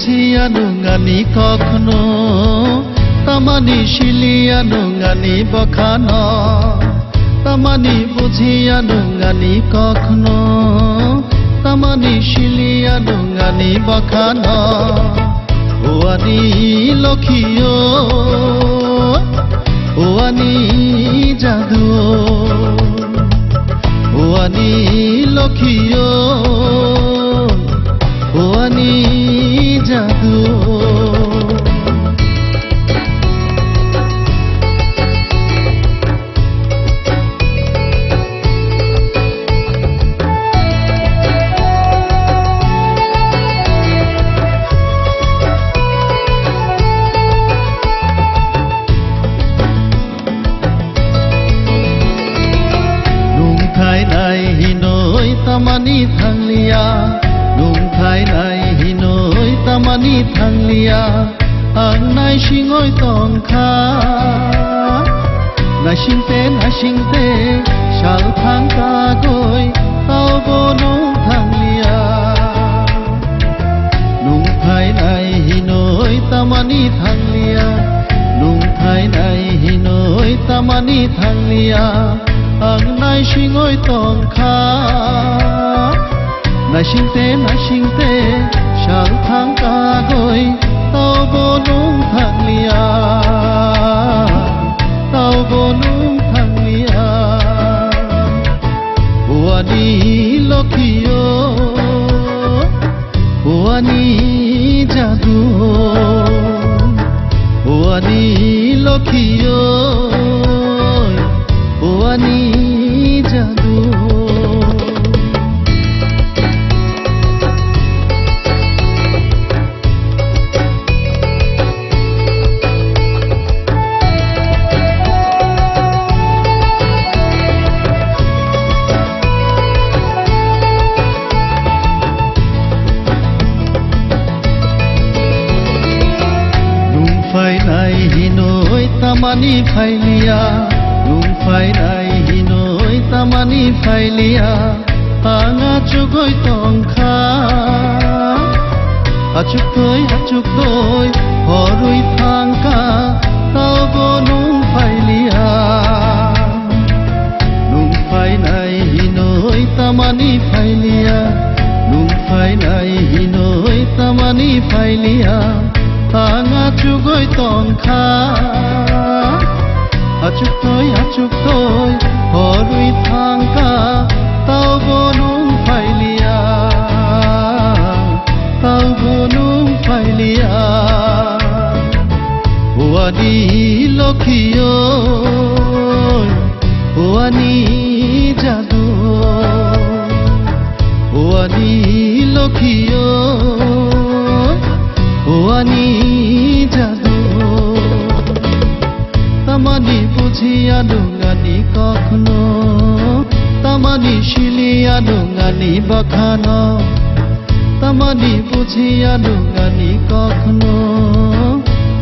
বুঝিয়া নুঙ্গানি কখনো তামানি শিলিয়া নুঙ্গানি বখান তামানি বুঝিয়া নুঙ্গানি কখনো তামানি শিলিয়া নুঙ্গানি বখান ওয়ানি লক্ষিও ওয়ানি জাদু ওয়ানি লক্ষিও ওয়ানি জাদু nai hinoi tamani thanglia nung thai nai hinoi tamani thanglia ang nai singoi tong kha na singte shal thang ka goi tao bo nung thanglia nung thai nai hinoi tamani thanglia nung thai nai hinoi tamani thanglia ang nai singoi tong kha na singte shal thang ka goi tao bo nung thang lia tao bo nung thang lia wani lokhio wani jadu wani lokhio ওয়ানি জাদু num phi নাই হিনই তামানি ফাইলিয়া nung phai nai hinoi tamani phailia anga chugoi tong kha achuk toi horui thang ka tao bo nung phailia nung phai nai hinoi tamani phailia nung phai nai hinoi tamani phailia anga chugoi tong kha achuk toi horui thang ka tao bo nung phailia tao bo nung phailia wani lokhio wani jadu wani lokhio wani jadu tamani বুঝিয়া নুঙ্গানি কখনো তামানি শিলিয়া নুঙ্গানি বখান তামানি বুঝিয়া নুঙ্গানি কখনো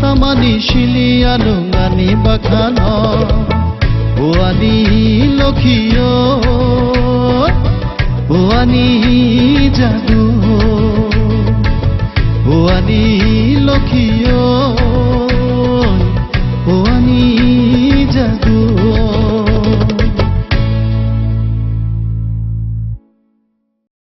তামানি শিলিয়া নুঙ্গানি বখান ওয়ানি লক্ষিও ওয়ানি জাদু ওয়ানি লক্ষিও